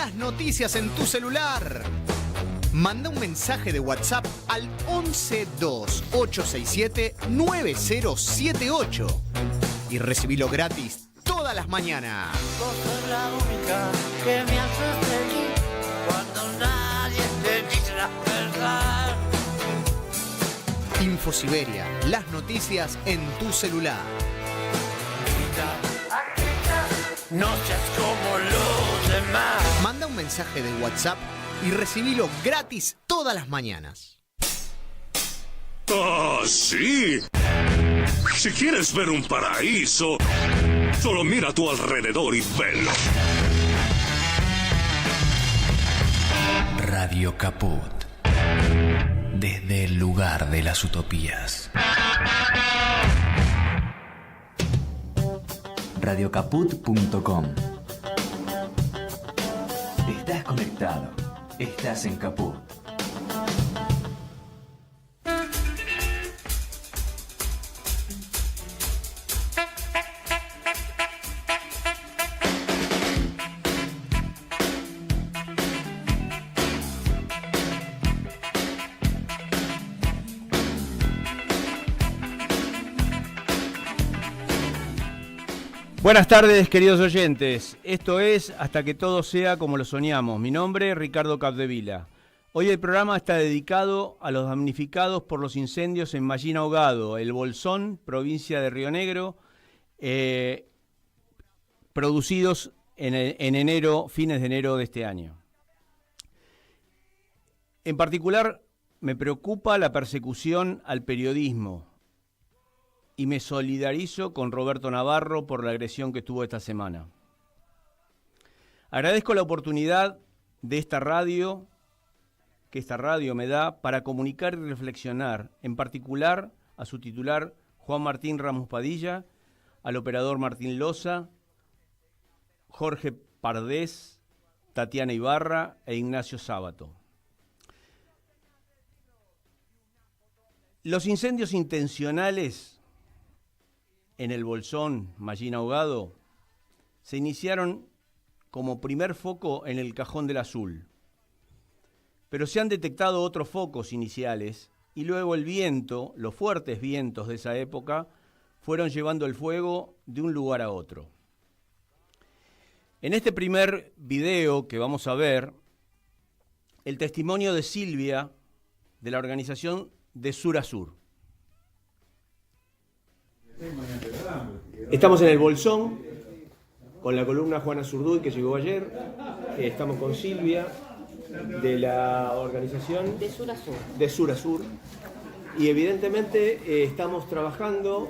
las noticias en tu celular. Manda un mensaje de WhatsApp al 1128679078 y recibilo gratis todas las mañanas. Vos sos la única que me hace feliz cuando nadie te dice la verdad. Infosiberia, las noticias en tu celular. No seas como los demás. Manda un mensaje de WhatsApp y recibilo gratis todas las mañanas. ¡Ah, sí! Si quieres ver un paraíso, solo mira a tu alrededor y velo. Radio Caput. Desde el lugar de las utopías. Radiocaput.com. Estás conectado. Estás en Caput. Buenas tardes, queridos oyentes. Esto es Hasta que todo sea como lo soñamos. Mi nombre es Ricardo Capdevila. Hoy el programa está dedicado a los damnificados por los incendios en Mallín Ahogado, El Bolsón, provincia de Río Negro, producidos en enero, fines de enero de este año. En particular, me preocupa la persecución al periodismo. Y me solidarizo con Roberto Navarro por la agresión que tuvo esta semana. Agradezco la oportunidad de esta radio, que esta radio me da, para comunicar y reflexionar, en particular a su titular Juan Martín Ramos Padilla, al operador Martín Loza, Jorge Pardés, Tatiana Ibarra e Ignacio Sábato. Los incendios intencionales en El Bolsón, Mallín Ahogado, se iniciaron como primer foco en el Cajón del Azul. Pero se han detectado otros focos iniciales y luego el viento, los fuertes vientos de esa época, fueron llevando el fuego de un lugar a otro. En este primer video que vamos a ver, el testimonio de Silvia, de la organización De Sur a Sur. Estamos en El Bolsón, con la columna Juana Zurduy, que llegó ayer. Estamos con Silvia, de la organización De Sur a Sur. De Sur a Sur. Y evidentemente estamos trabajando,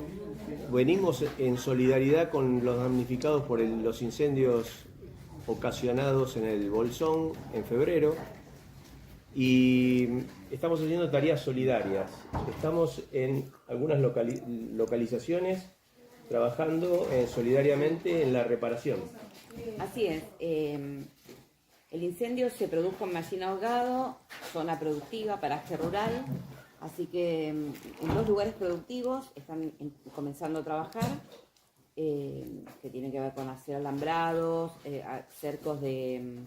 venimos en solidaridad con los damnificados por los incendios ocasionados en El Bolsón en febrero. Y estamos haciendo tareas solidarias. Estamos en algunas localizaciones trabajando solidariamente en la reparación. Así es. El incendio se produjo en Mallín Ahogado, zona productiva, paraje rural. Así que en dos lugares productivos están comenzando a trabajar, que tienen que ver con hacer alambrados, cercos de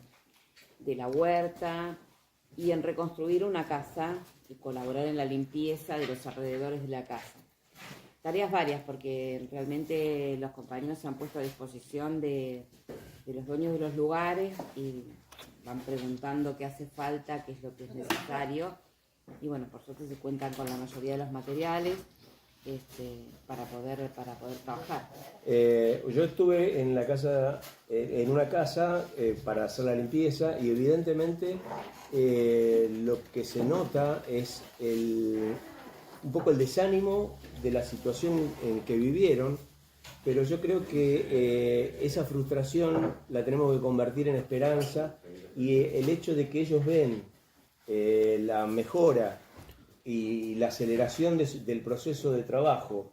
la huerta, y en reconstruir una casa y colaborar en la limpieza de los alrededores de la casa. Tareas varias, porque realmente los compañeros se han puesto a disposición de los dueños de los lugares y van preguntando qué hace falta, qué es lo que es necesario. Y bueno, por suerte se cuentan con la mayoría de los materiales para poder trabajar. Yo estuve en la casa, en una casa para hacer la limpieza y evidentemente lo que se nota es un poco el desánimo de la situación en que vivieron, pero yo creo que esa frustración la tenemos que convertir en esperanza, y el hecho de que ellos ven la mejora y la aceleración del proceso de trabajo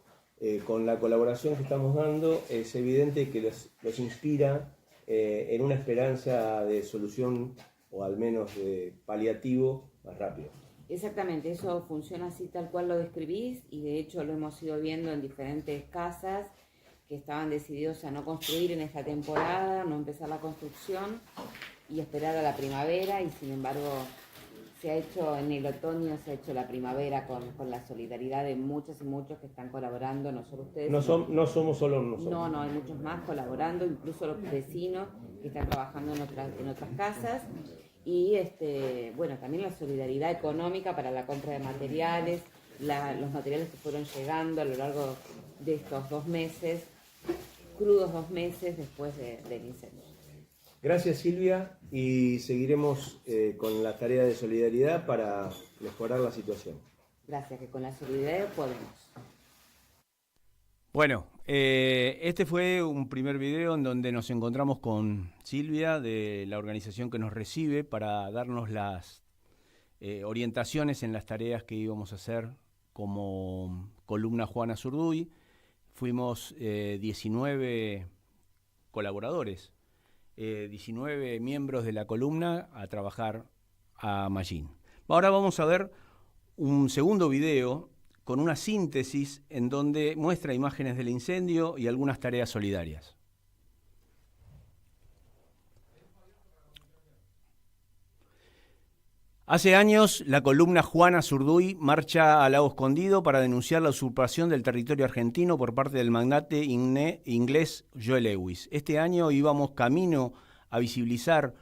con la colaboración que estamos dando, es evidente que los inspira en una esperanza de solución, o al menos de paliativo, más rápido. Exactamente, eso funciona así tal cual lo describís, y de hecho lo hemos ido viendo en diferentes casas que estaban decididos a no construir en esta temporada, no empezar la construcción, y esperar a la primavera, y sin embargo se ha hecho en el otoño, se ha hecho la primavera con la solidaridad de muchos y muchos que están colaborando, no solo ustedes. No somos solo nosotros. No, hay muchos más colaborando, incluso los vecinos que están trabajando en otras casas. Y bueno, también la solidaridad económica para la compra de materiales, los materiales que fueron llegando a lo largo de estos 2 meses, crudos 2 meses después del incendio. Gracias, Silvia, y seguiremos con la tarea de solidaridad para mejorar la situación. Gracias, que con la solidaridad podemos. Bueno, este fue un primer video en donde nos encontramos con Silvia de la organización que nos recibe para darnos las orientaciones en las tareas que íbamos a hacer como columna Juana Zurduy. Fuimos 19 colaboradores, 19 miembros de la columna a trabajar a Mallín. Ahora vamos a ver un segundo video con una síntesis en donde muestra imágenes del incendio y algunas tareas solidarias. Hace años, la columna Juana Zurduy marcha a Lago Escondido para denunciar la usurpación del territorio argentino por parte del magnate inglés Joe Lewis. Este año íbamos camino a visibilizar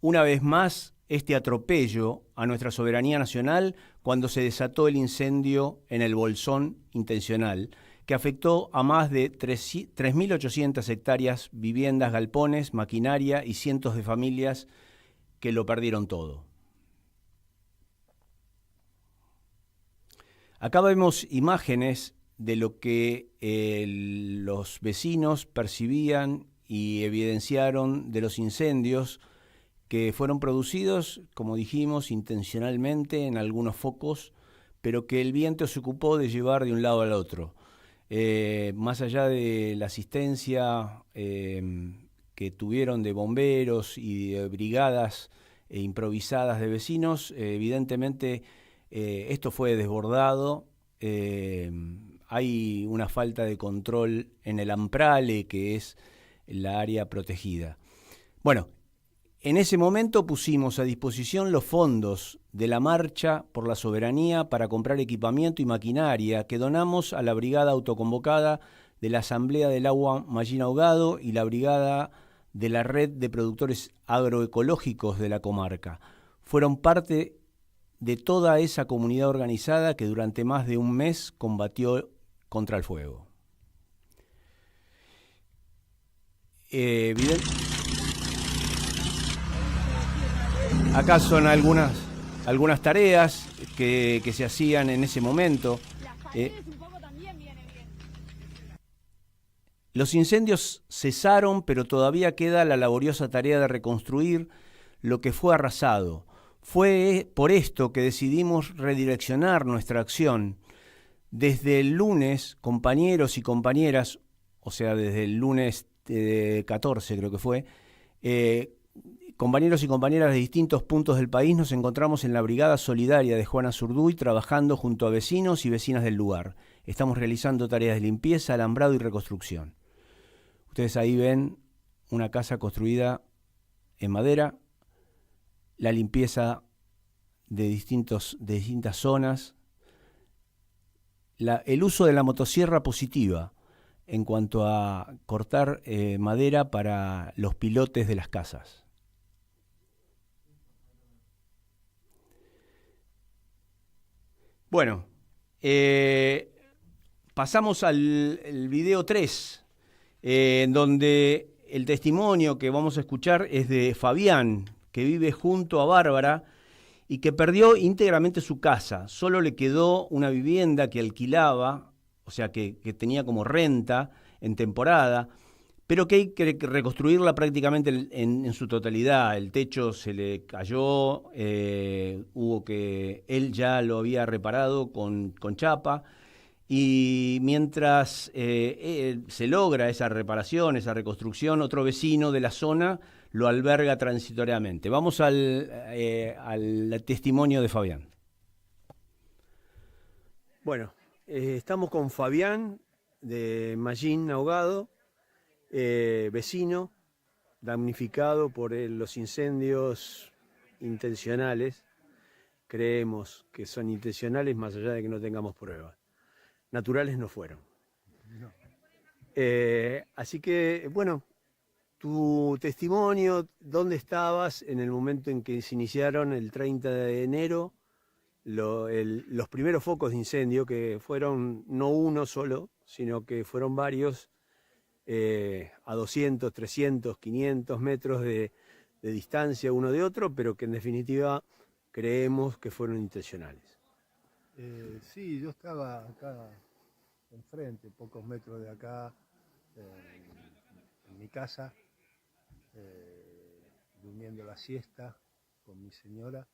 una vez más este atropello a nuestra soberanía nacional cuando se desató el incendio en el Bolsón intencional, que afectó a más de 3.800 hectáreas, viviendas, galpones, maquinaria y cientos de familias que lo perdieron todo. Acá vemos imágenes de lo que los vecinos percibían y evidenciaron de los incendios que fueron producidos, como dijimos, intencionalmente en algunos focos, pero que el viento se ocupó de llevar de un lado al otro. Más allá de la asistencia que tuvieron de bomberos y de brigadas improvisadas de vecinos, evidentemente esto fue desbordado. Hay una falta de control en el Amprale, que es la área protegida. Bueno, en ese momento pusimos a disposición los fondos de la Marcha por la Soberanía para comprar equipamiento y maquinaria que donamos a la brigada autoconvocada de la Asamblea del Agua Mallín Ahogado y la brigada de la Red de Productores Agroecológicos de la comarca. Fueron parte de toda esa comunidad organizada que durante más de un mes combatió contra el fuego. Acá son algunas tareas que se hacían en ese momento. Los incendios cesaron, pero todavía queda la laboriosa tarea de reconstruir lo que fue arrasado. Fue por esto que decidimos redireccionar nuestra acción. Desde el lunes, compañeros y compañeras, o sea, desde el lunes 14 creo que fue, compañeros y compañeras de distintos puntos del país nos encontramos en la Brigada Solidaria de Juana Zurduy trabajando junto a vecinos y vecinas del lugar. Estamos realizando tareas de limpieza, alambrado y reconstrucción. Ustedes ahí ven una casa construida en madera, la limpieza de distintas zonas, el uso de la motosierra positiva en cuanto a cortar madera para los pilotes de las casas. Bueno, pasamos al video 3, en donde el testimonio que vamos a escuchar es de Fabián, que vive junto a Bárbara y que perdió íntegramente su casa. Solo le quedó una vivienda que alquilaba, o sea, que tenía como renta en temporada, pero que hay que reconstruirla prácticamente en su totalidad. El techo se le cayó, él ya lo había reparado con chapa, y mientras se logra esa reparación, esa reconstrucción, otro vecino de la zona lo alberga transitoriamente. Vamos al testimonio de Fabián. Bueno, estamos con Fabián de Mallín Ahogado, vecino, damnificado por los incendios intencionales. Creemos que son intencionales más allá de que no tengamos pruebas. Naturales no fueron. Así que, bueno, tu testimonio, ¿dónde estabas en el momento en que se iniciaron el 30 de enero los primeros focos de incendio, que fueron no uno solo, sino que fueron varios, a 200, 300, 500 metros de distancia uno de otro, pero que en definitiva creemos que fueron intencionales? Sí, yo estaba acá enfrente, pocos metros de acá, en mi casa, durmiendo la siesta con mi señora,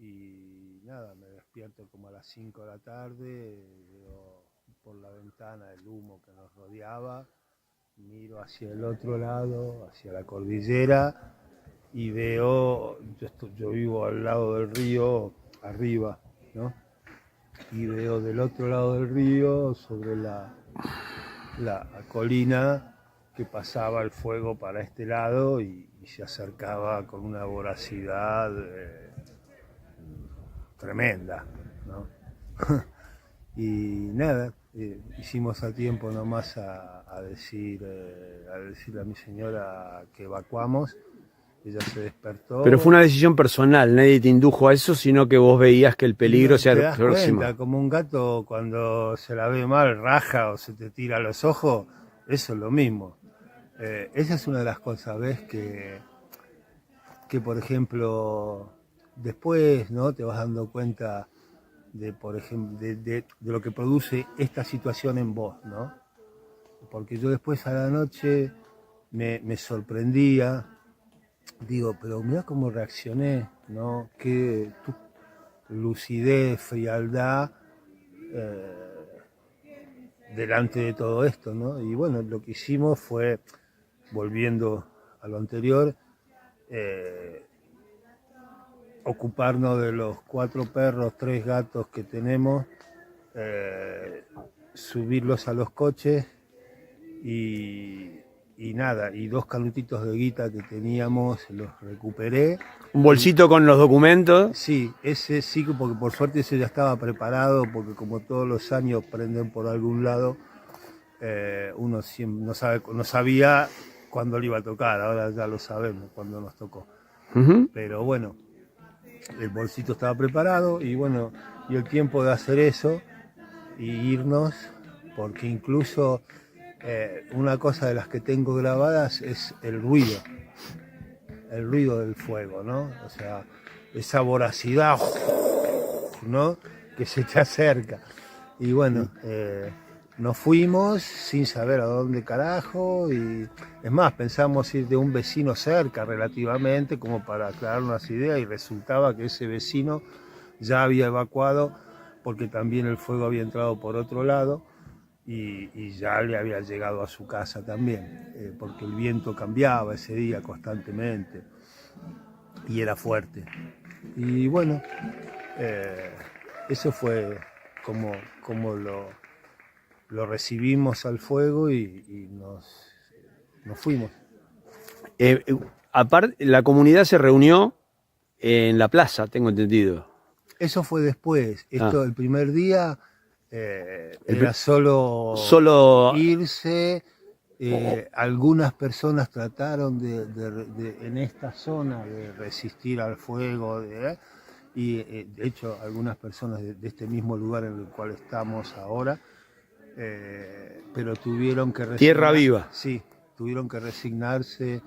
y nada, me despierto como a las 5 de la tarde, veo por la ventana el humo que nos rodeaba, miro hacia el otro lado, hacia la cordillera, y veo, yo vivo al lado del río, arriba, ¿no? Y veo del otro lado del río, sobre la colina, que pasaba el fuego para este lado y se acercaba con una voracidad tremenda, ¿no? Y nada, hicimos a tiempo nomás a decirle a mi señora que evacuamos. Ella se despertó. Pero fue una decisión personal, nadie te indujo a eso, sino que vos veías que el peligro se aproximaba. Cuenta, como un gato cuando se la ve mal, raja o se te tira a los ojos, eso es lo mismo. Esa es una de las cosas, ¿ves? Que por ejemplo, después, ¿no? Te vas dando cuenta de, por ejemplo, de lo que produce esta situación en vos, ¿no? Porque yo después a la noche me sorprendía, digo, pero mirá cómo reaccioné, ¿no? Qué lucidez, frialdad delante de todo esto, ¿no? Y bueno, lo que hicimos fue, volviendo a lo anterior, ocuparnos de los 4 perros, 3 gatos que tenemos, subirlos a los coches y nada, y 2 canutitos de guita que teníamos, los recuperé. ¿Un bolsito con los documentos? Sí, ese sí, porque por suerte ese ya estaba preparado, porque como todos los años prenden por algún lado, uno siempre no sabía cuándo le iba a tocar, ahora ya lo sabemos cuándo nos tocó. Pero bueno, el bolsito estaba preparado y bueno, y el tiempo de hacer eso y irnos, porque incluso una cosa de las que tengo grabadas es el ruido del fuego, ¿no? O sea, esa voracidad, ¿no? Que se te acerca. Y bueno, nos fuimos sin saber a dónde carajo, y es más, pensamos ir de un vecino cerca relativamente, como para aclarar unas ideas, y resultaba que ese vecino ya había evacuado, porque también el fuego había entrado por otro lado, y ya le había llegado a su casa también, porque el viento cambiaba ese día constantemente, y era fuerte. Y bueno, eso fue como lo recibimos al fuego y nos fuimos. Aparte, la comunidad se reunió en la plaza, tengo entendido. Eso fue después. Esto, el primer día era solo irse. Algunas personas trataron de en esta zona de resistir al fuego, y de hecho algunas personas de este mismo lugar en el cual estamos ahora, pero tuvieron que Tierra Viva. Sí, tuvieron que resignarse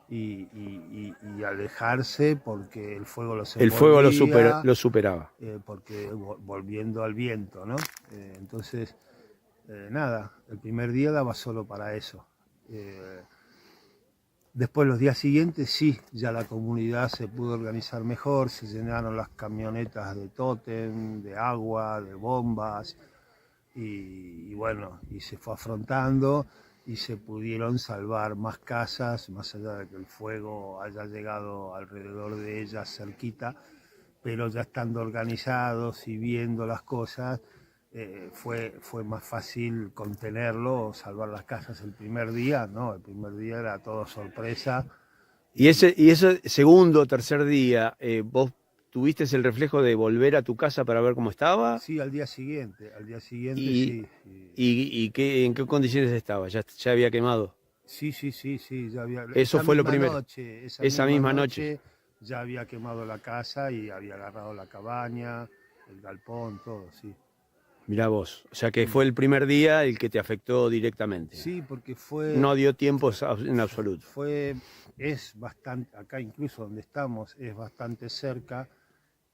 y alejarse porque el fuego los envolvía. El fuego lo superaba. Porque volviendo al viento, ¿no? Entonces, nada, el primer día daba solo para eso. Después los días siguientes sí, ya la comunidad se pudo organizar mejor, se llenaron las camionetas de tótem, de agua, de bombas, y bueno, y se fue afrontando y se pudieron salvar más casas, más allá de que el fuego haya llegado alrededor de ellas cerquita, pero ya estando organizados y viendo las cosas, fue más fácil contenerlo, salvar las casas el primer día, ¿no? El primer día era todo sorpresa. Y ese segundo o tercer día, ¿vos tuviste el reflejo de volver a tu casa para ver cómo estaba? Sí, al día siguiente ¿Y, sí. en qué condiciones estaba? ¿Ya había quemado? Sí, ya había. Eso fue lo primero. Esa misma noche ya había quemado la casa y había agarrado la cabaña, el galpón, todo, sí. Mirá vos, o sea que fue el primer día el que te afectó directamente. Sí, porque fue... No dio tiempo en absoluto. Es bastante, acá incluso donde estamos, es bastante cerca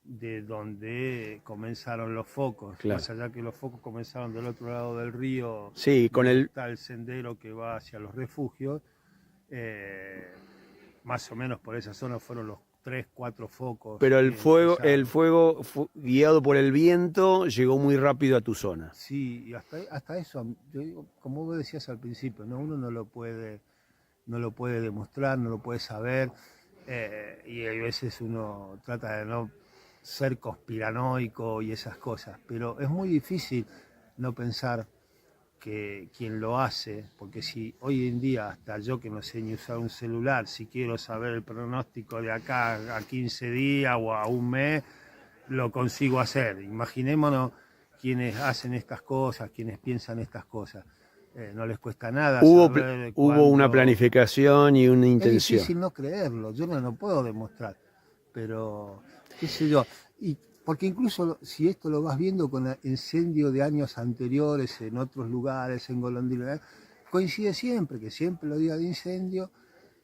de donde comenzaron los focos. Claro. Más allá que los focos comenzaron del otro lado del río, sí, con está el sendero que va hacia los refugios. Más o menos por esa zona fueron los 3, 4 focos. Pero el fuego guiado por el viento llegó muy rápido a tu zona. Sí, y hasta eso, yo digo, como vos decías al principio, ¿no? Uno no lo puede demostrar, no lo puede saber, y a veces uno trata de no ser conspiranoico y esas cosas, pero es muy difícil no pensar que quien lo hace, porque si hoy en día hasta yo que no sé ni usar un celular, si quiero saber el pronóstico de acá a 15 días o a un mes, lo consigo hacer. Imaginémonos quienes hacen estas cosas, quienes piensan estas cosas. No les cuesta nada. Hubo una planificación y una intención. Es difícil no creerlo, yo no lo puedo demostrar, pero qué sé yo. Y porque incluso si esto lo vas viendo con el incendio de años anteriores en otros lugares, en Golondrina, coincide siempre, que siempre los días de incendio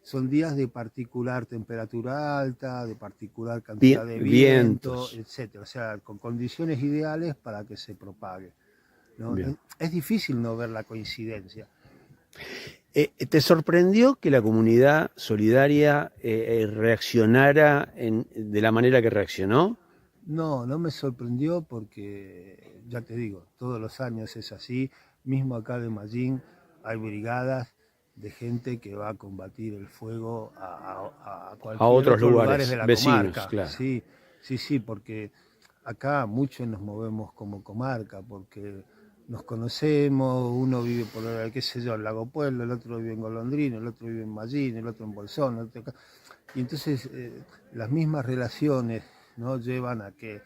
son días de particular temperatura alta, de particular cantidad de viento, etc. O sea, con condiciones ideales para que se propague, ¿no? Es difícil no ver la coincidencia. ¿Te sorprendió que la comunidad solidaria reaccionara de la manera que reaccionó? No me sorprendió porque, ya te digo, todos los años es así. Mismo acá de Mallín hay brigadas de gente que va a combatir el fuego a otros lugares de la vecinos, comarca. Claro. Sí, porque acá muchos nos movemos como comarca, porque nos conocemos, uno vive por, qué sé yo, en Lago Pueblo, el otro vive en Golondrina, el otro vive en Mallín, el otro en Bolsón, y entonces las mismas relaciones, ¿no? Llevan a que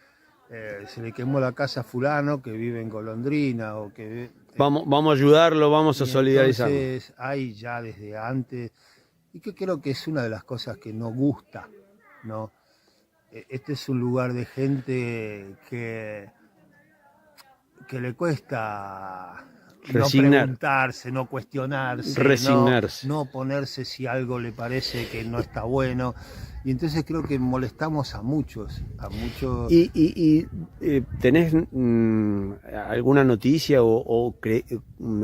se le quemó la casa a fulano que vive en Golondrina o que vamos a ayudarlo, vamos a solidarizarlo. Entonces hay ya desde antes, y que creo que es una de las cosas que nos gusta, ¿no? Este es un lugar de gente que le cuesta resignar. No preguntarse, no cuestionarse, resignarse, no ponerse si algo le parece que no está bueno. Y entonces creo que molestamos a muchos. ¿Y tenés alguna noticia o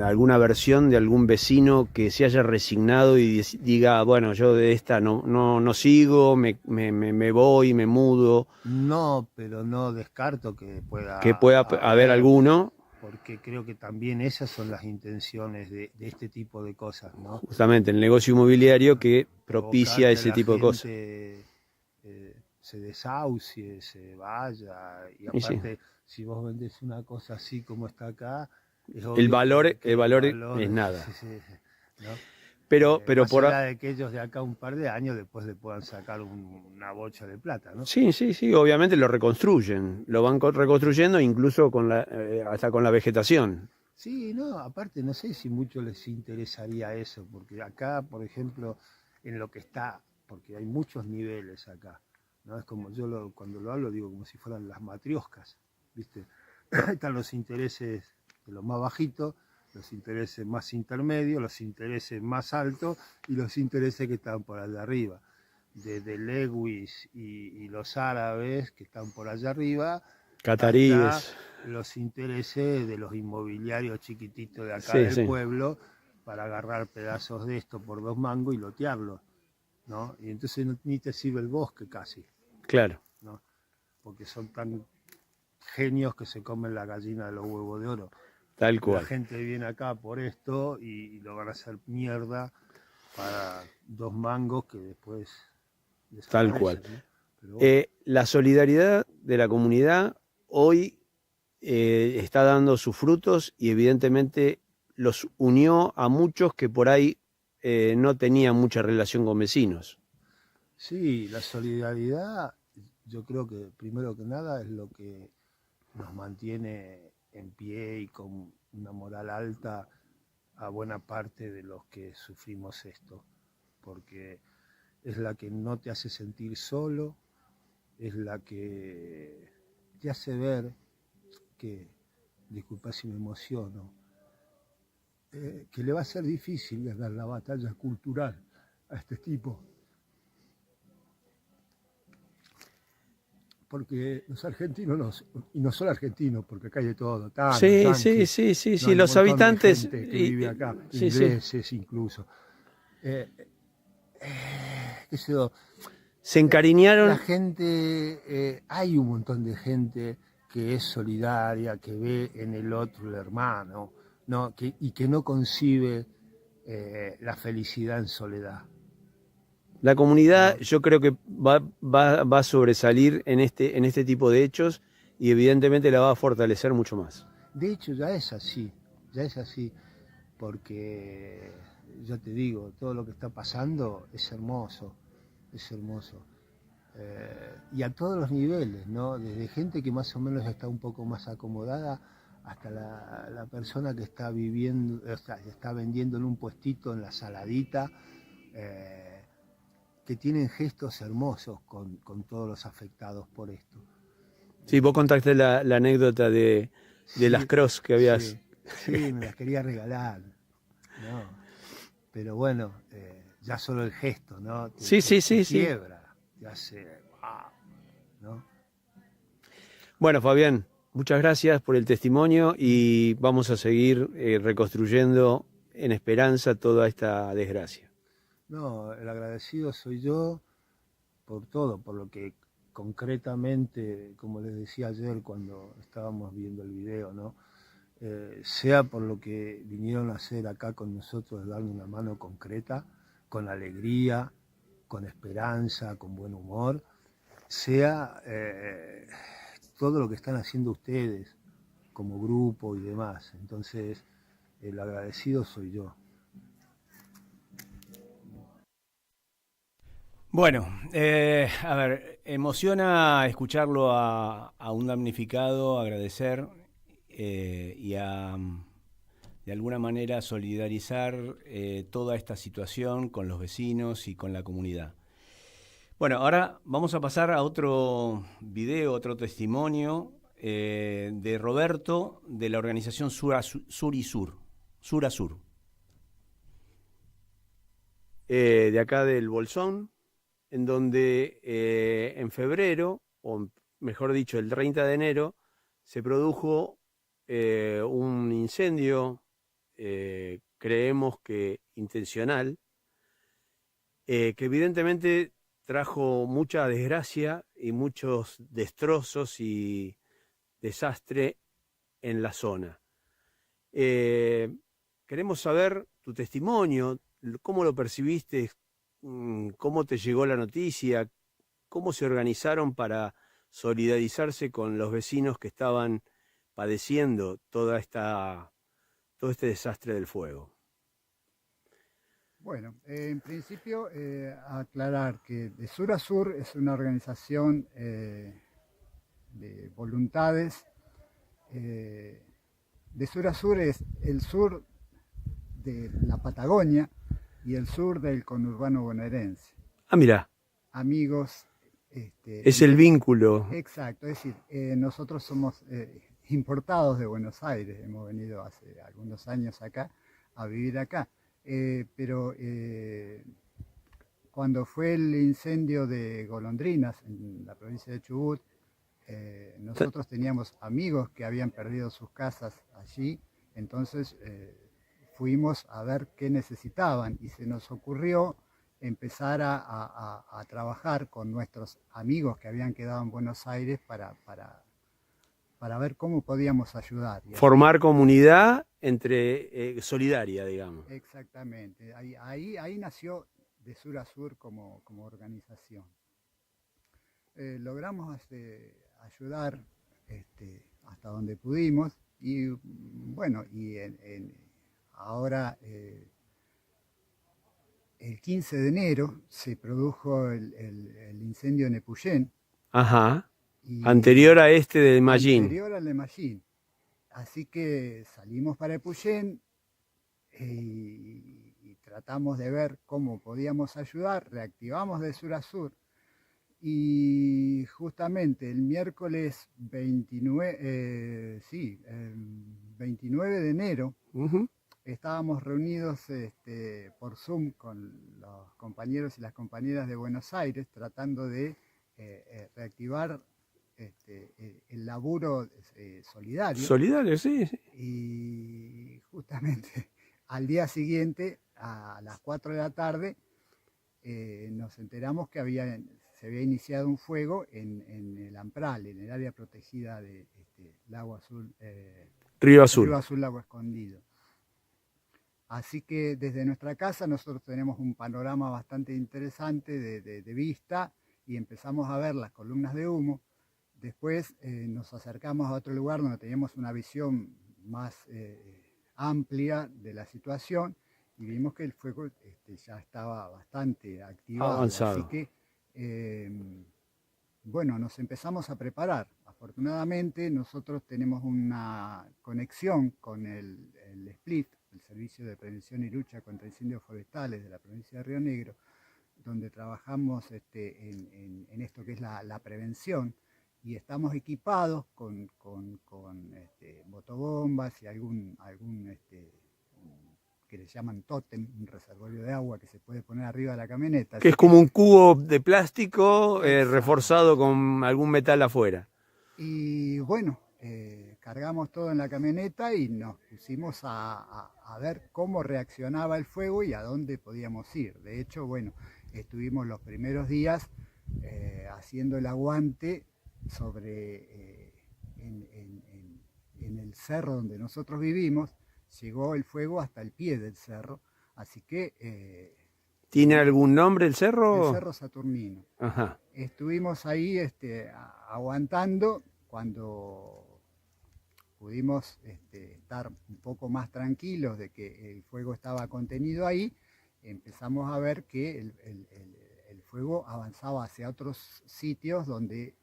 alguna versión de algún vecino que se haya resignado y diga, bueno, yo de esta no sigo, me voy, me mudo? No, pero no descarto que pueda haber alguno. Porque creo que también esas son las intenciones de este tipo de cosas, ¿no? Justamente el negocio inmobiliario que propicia ese tipo de cosas. Se desahucie, se vaya, y aparte, si vos vendés una cosa así como está acá, el valor es nada. Sí, ¿no? Pero más allá de que ellos de acá un par de años después le puedan sacar una bocha de plata, ¿no? Sí, obviamente lo reconstruyen, lo van reconstruyendo incluso hasta con la vegetación. Sí, no, aparte no sé si mucho les interesaría eso, porque acá, por ejemplo, en lo que está, porque hay muchos niveles acá, ¿no? Es como cuando lo hablo digo como si fueran las matrioscas, ¿viste? Están los intereses de los más bajitos, los intereses más intermedios, los intereses más altos y los intereses que están por allá arriba. Desde Lewis y los árabes que están por allá arriba, cataríes, los intereses de los inmobiliarios chiquititos de acá del pueblo para agarrar pedazos de esto por 2 mangos y lotearlos, ¿no? Y entonces ni te sirve el bosque casi. Claro. ¿No? Porque son tan genios que se comen la gallina de los huevos de oro. Tal cual. La gente viene acá por esto y lo van a hacer mierda para 2 mangos que después tal cual. ¿no? Pero bueno. La solidaridad de la comunidad hoy está dando sus frutos y evidentemente los unió a muchos que por ahí no tenían mucha relación con vecinos. Sí, la solidaridad, yo creo que primero que nada es lo que nos mantiene en pie y con una moral alta a buena parte de los que sufrimos esto, porque es la que no te hace sentir solo, es la que te hace ver que, disculpa si me emociono, que le va a ser difícil ganar la batalla cultural a este tipo. Porque los argentinos, y no solo argentinos, porque acá hay de todo, Sí, yanquis, sí, hay los un montón de habitantes gente que vive acá, sí, ingleses incluso. Qué sé yo, se encariñaron. la gente, hay un montón de gente que es solidaria, que ve en el otro el hermano, ¿no? Y que no concibe la felicidad en soledad. La comunidad yo creo que va a sobresalir en este tipo de hechos y evidentemente la va a fortalecer mucho más. De hecho ya es así, porque ya te digo, todo lo que está pasando es hermoso, y a todos los niveles, ¿no? Desde gente que más o menos está un poco más acomodada hasta la persona que está viviendo, o sea, está vendiendo en un puestito en la Saladita, que tienen gestos hermosos con todos los afectados por esto. Sí, vos contaste la anécdota de las cross que habías... Sí, me las quería regalar, ¿no? Pero bueno, ya solo el gesto, ¿no? Sí. Quiebra, te hace... ¡wow! ¿No? Bueno, Fabián, muchas gracias por el testimonio y vamos a seguir reconstruyendo en esperanza toda esta desgracia. No, el agradecido soy yo por todo, por lo que concretamente, como les decía ayer cuando estábamos viendo el video, ¿no? Sea por lo que vinieron a hacer acá con nosotros, de darme una mano concreta, con alegría, con esperanza, con buen humor, sea todo lo que están haciendo ustedes como grupo y demás. Entonces, el agradecido soy yo. Bueno, a ver, emociona escucharlo a un damnificado, agradecer y de alguna manera solidarizar toda esta situación con los vecinos y con la comunidad. Bueno, ahora vamos a pasar a otro video, otro testimonio de Roberto de la organización Sur a Sur. De acá del Bolsón, en donde en febrero, o mejor dicho, el 30 de enero, se produjo un incendio, creemos que intencional, que evidentemente trajo mucha desgracia y muchos destrozos y desastre en la zona. Queremos saber tu testimonio, cómo lo percibiste, cómo te llegó la noticia, cómo se organizaron para solidarizarse con los vecinos que estaban padeciendo todo este desastre del fuego. Bueno, en principio aclarar que de Sur a Sur es una organización de voluntades. De Sur a Sur es el sur de la Patagonia y el sur del conurbano bonaerense. Ah, mira. Amigos. Es el vínculo. Exacto, es decir, nosotros somos importados de Buenos Aires, hemos venido hace algunos años acá a vivir acá. Pero cuando fue el incendio de Golondrinas en la provincia de Chubut, nosotros teníamos amigos que habían perdido sus casas allí, entonces fuimos a ver qué necesitaban y se nos ocurrió empezar a trabajar con nuestros amigos que habían quedado en Buenos Aires para ver cómo podíamos ayudar. Formar comunidad solidaria, digamos. Exactamente. Ahí nació de Sur a Sur como organización. Logramos ayudar hasta donde pudimos. Y bueno, ahora el 15 de enero se produjo el incendio en Epuyén. Ajá. Anterior a este de Mallín. Anterior al de Mallín. Así que salimos para Epuyén y tratamos de ver cómo podíamos ayudar. Reactivamos de sur a sur. Y justamente el miércoles 29, 29 de enero, estábamos reunidos por Zoom con los compañeros y las compañeras de Buenos Aires tratando de reactivar el laburo solidario. Solidario, sí. Y justamente al día siguiente, a las 4 de la tarde, nos enteramos que se había iniciado un fuego en el Ampral, en el área protegida de Lago Azul, Río Azul. Río Azul, Lago Escondido. Así que desde nuestra casa nosotros tenemos un panorama bastante interesante de vista y empezamos a ver las columnas de humo. Después nos acercamos a otro lugar donde teníamos una visión más amplia de la situación y vimos que el fuego ya estaba bastante activado. Avanzado. Así que, bueno, nos empezamos a preparar. Afortunadamente nosotros tenemos una conexión con el SPLIT, el Servicio de Prevención y Lucha contra Incendios Forestales de la provincia de Río Negro, donde trabajamos en esto que es la prevención, y estamos equipados con motobombas y algún que le llaman tótem, un reservorio de agua que se puede poner arriba de la camioneta. Que es como un cubo de plástico reforzado con algún metal afuera. Y bueno, cargamos todo en la camioneta y nos pusimos a ver cómo reaccionaba el fuego y a dónde podíamos ir. De hecho, bueno, estuvimos los primeros días haciendo el aguante en el cerro donde nosotros vivimos. Llegó el fuego hasta el pie del cerro, así que... ¿Tiene algún nombre el cerro? El Cerro Saturnino. Ajá. Estuvimos ahí aguantando. Cuando pudimos estar un poco más tranquilos de que el fuego estaba contenido ahí, empezamos a ver que el fuego avanzaba hacia otros sitios donde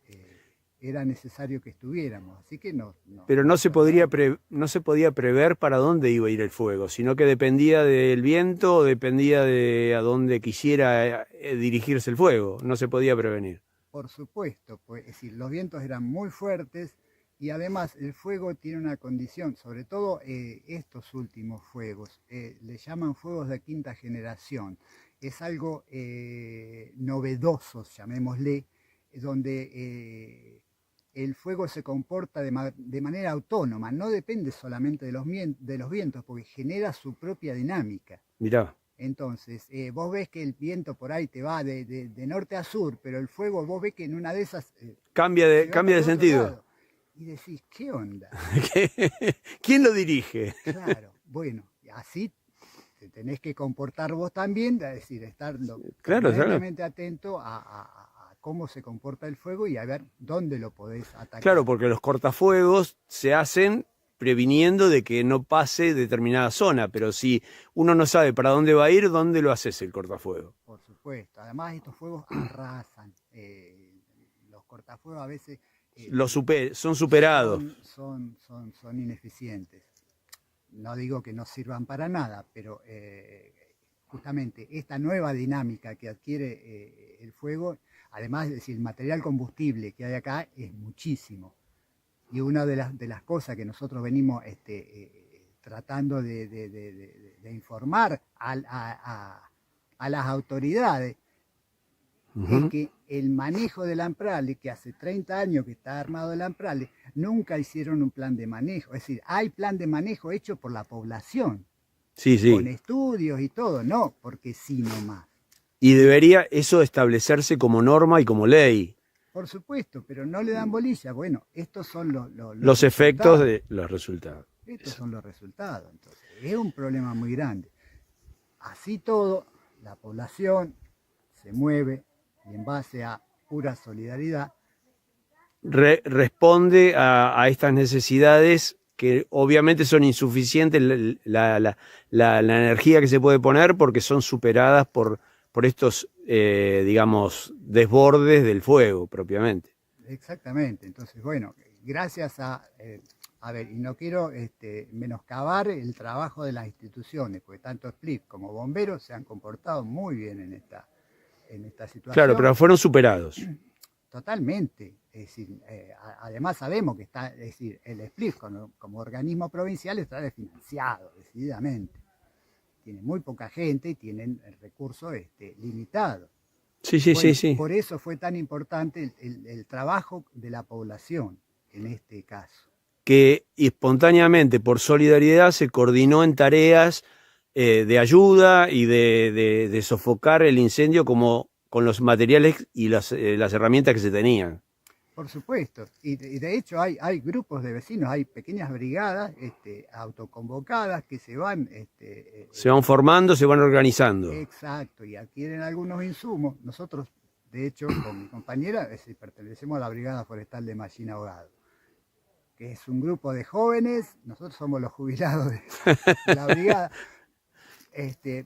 era necesario que estuviéramos. Así que Pero no se podía prever para dónde iba a ir el fuego, sino que dependía del viento o dependía de a dónde quisiera dirigirse el fuego. No se podía prevenir. Por supuesto, pues, es decir, los vientos eran muy fuertes y además el fuego tiene una condición, sobre todo estos últimos fuegos, le llaman fuegos de quinta generación. Es algo novedoso, llamémosle, donde el fuego se comporta de manera autónoma, no depende solamente de los vientos, porque genera su propia dinámica. Mirá. Entonces, vos ves que el viento por ahí te va de norte a sur, pero el fuego vos ves que en una de esas... cambia de sentido. Lado, y decís, ¿qué onda? ¿Quién lo dirige? Claro, bueno, así te tenés que comportar vos también, es decir, estar permanentemente atento a cómo se comporta el fuego y a ver dónde lo podés atacar. Claro, porque los cortafuegos se hacen previniendo de que no pase determinada zona, pero si uno no sabe para dónde va a ir, ¿dónde lo haces el cortafuego? Por supuesto, además estos fuegos arrasan, los cortafuegos a veces... son superados. Son ineficientes. No digo que no sirvan para nada, pero justamente esta nueva dinámica que adquiere el fuego, además es decir, el material combustible que hay acá es muchísimo. Y una de las cosas que nosotros venimos tratando de informar a las autoridades es que el manejo del Amprale, que hace 30 años que está armado el Amprale, nunca hicieron un plan de manejo. Es decir, hay plan de manejo hecho por la población, con estudios y todo, no porque sí nomás. Y debería eso establecerse como norma y como ley. Por supuesto, pero no le dan bolilla. Bueno, estos son los efectos de los resultados. Estos son los resultados. Entonces, es un problema muy grande. Así todo, la población se mueve y en base a pura solidaridad responde a estas necesidades que obviamente son insuficientes, la energía que se puede poner, porque son superadas por estos, digamos, desbordes del fuego propiamente. Exactamente. Entonces, bueno, gracias a ver, y no quiero menoscabar el trabajo de las instituciones, porque tanto Split como bomberos se han comportado muy bien en esta situación. Claro, pero fueron superados. Totalmente. Es decir, además sabemos que está, es decir, el Split como organismo provincial está desfinanciado decididamente. Tiene muy poca gente y tienen el recurso limitado. Sí, sí, Bueno, sí. Por eso fue tan importante el trabajo de la población en este caso. Que espontáneamente, por solidaridad, se coordinó en tareas de ayuda y de sofocar el incendio como con los materiales y las herramientas que se tenían. Por supuesto, y de hecho hay grupos de vecinos, hay pequeñas brigadas autoconvocadas que se van... se van formando, se van organizando. Exacto, y adquieren algunos insumos. Nosotros, de hecho, con mi compañera, pertenecemos a la Brigada Forestal de Machín Ahogado, que es un grupo de jóvenes, nosotros somos los jubilados de la brigada,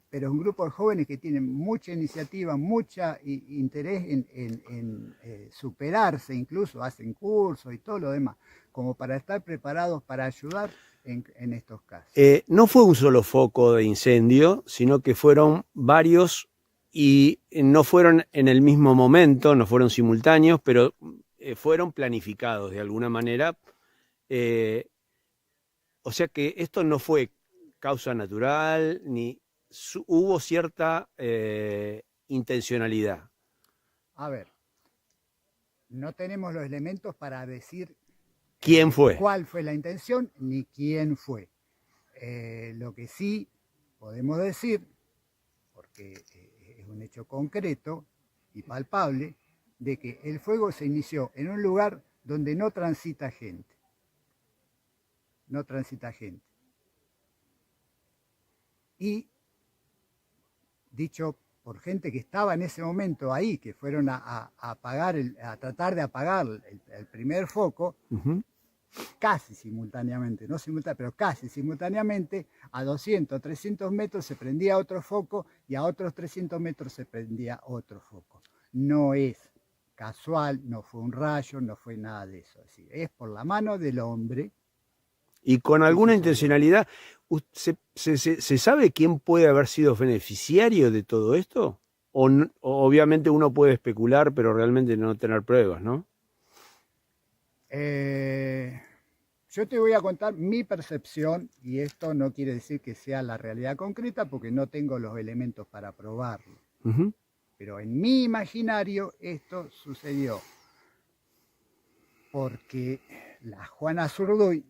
pero es un grupo de jóvenes que tienen mucha iniciativa, mucha interés en superarse, incluso hacen cursos y todo lo demás, como para estar preparados para ayudar en estos casos. No fue un solo foco de incendio, sino que fueron varios y no fueron en el mismo momento, no fueron simultáneos, pero fueron planificados de alguna manera. O sea que esto no fue causa natural, ni hubo cierta intencionalidad. A ver, no tenemos los elementos para decir quién fue, cuál fue la intención, ni quién fue. Lo que sí podemos decir, porque es un hecho concreto y palpable, de que el fuego se inició en un lugar donde no transita gente. No transita gente. Y dicho por gente que estaba en ese momento ahí, que fueron a tratar de apagar el primer foco, casi simultáneamente, no simultáneamente, pero casi simultáneamente, a 200, 300 metros se prendía otro foco y a otros 300 metros se prendía otro foco. No es casual, no fue un rayo, no fue nada de eso. Es decir, es por la mano del hombre. Y con alguna intencionalidad, ¿se sabe quién puede haber sido beneficiario de todo esto? O obviamente uno puede especular, pero realmente no tener pruebas, ¿no? Yo te voy a contar mi percepción, y esto no quiere decir que sea la realidad concreta, porque no tengo los elementos para probarlo. Pero en mi imaginario esto sucedió porque la Juana Zurduy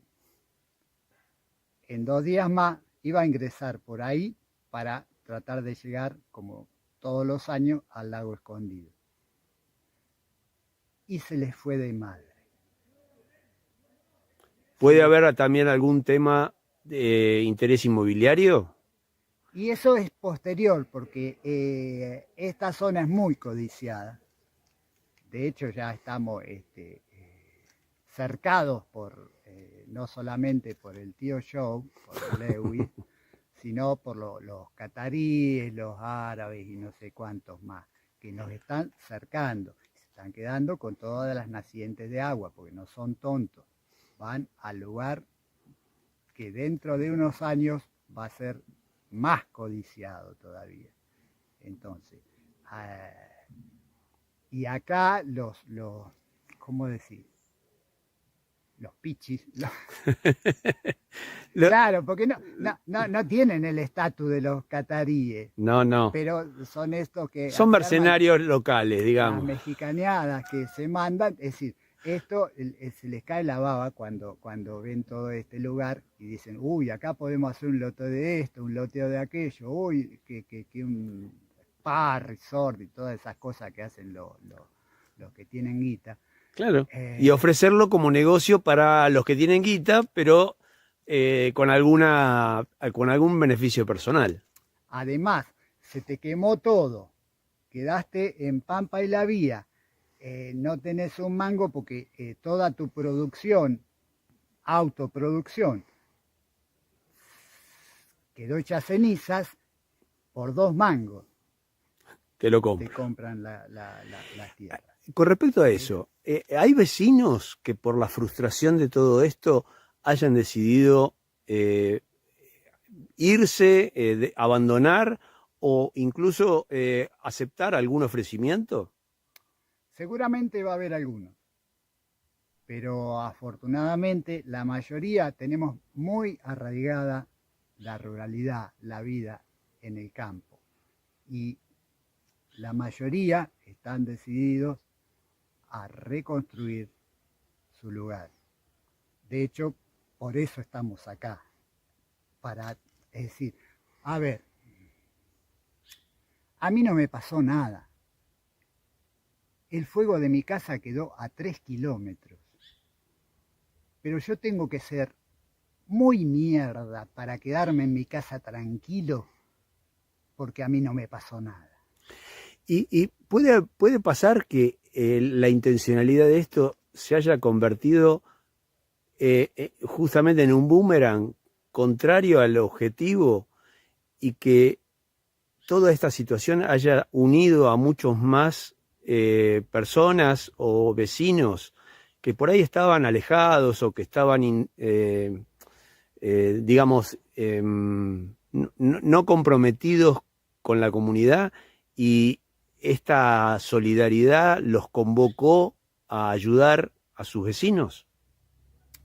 en 2 días más iba a ingresar por ahí para tratar de llegar, como todos los años, al lago Escondido. Y se les fue de madre. ¿Puede haber también algún tema de interés inmobiliario? Y eso es posterior, porque esta zona es muy codiciada. De hecho, ya estamos cercados por... no solamente por el tío Joe, por Lewis, sino por los cataríes, los árabes y no sé cuántos más, que nos están cercando. Se están quedando con todas las nacientes de agua, porque no son tontos. Van al lugar que dentro de unos años va a ser más codiciado todavía. Entonces, y acá ¿cómo decir? Los pichis. Claro, porque no tienen el estatus de los cataríes. No. Pero son estos que... Son mercenarios locales, digamos. Las mexicaneadas que se mandan. Es decir, esto se les cae la baba cuando ven todo este lugar y dicen, uy, acá podemos hacer un loteo de esto, un loteo de aquello, uy, que un spa, resort y todas esas cosas que hacen los que tienen guita. Claro, y ofrecerlo como negocio para los que tienen guita, pero con algún beneficio personal. Además, se te quemó todo, quedaste en Pampa y la Vía, no tenés un mango porque toda tu producción, autoproducción, quedó hecha cenizas por 2 mangos. Te lo Te compro. compran las tierras. Con respecto a eso, ¿hay vecinos que por la frustración de todo esto hayan decidido irse, abandonar o incluso aceptar algún ofrecimiento? Seguramente va a haber algunos, pero afortunadamente la mayoría tenemos muy arraigada la ruralidad, la vida en el campo. Y la mayoría están decididos a reconstruir su lugar. De hecho, por eso estamos acá. Es decir, a ver, a mí no me pasó nada. El fuego de mi casa quedó a 3 kilómetros. Pero yo tengo que ser muy mierda para quedarme en mi casa tranquilo, porque a mí no me pasó nada. Y puede pasar que la intencionalidad de esto se haya convertido justamente en un boomerang contrario al objetivo y que toda esta situación haya unido a muchos más personas o vecinos que por ahí estaban alejados o que estaban, digamos, no comprometidos con la comunidad, y esta solidaridad los convocó a ayudar a sus vecinos.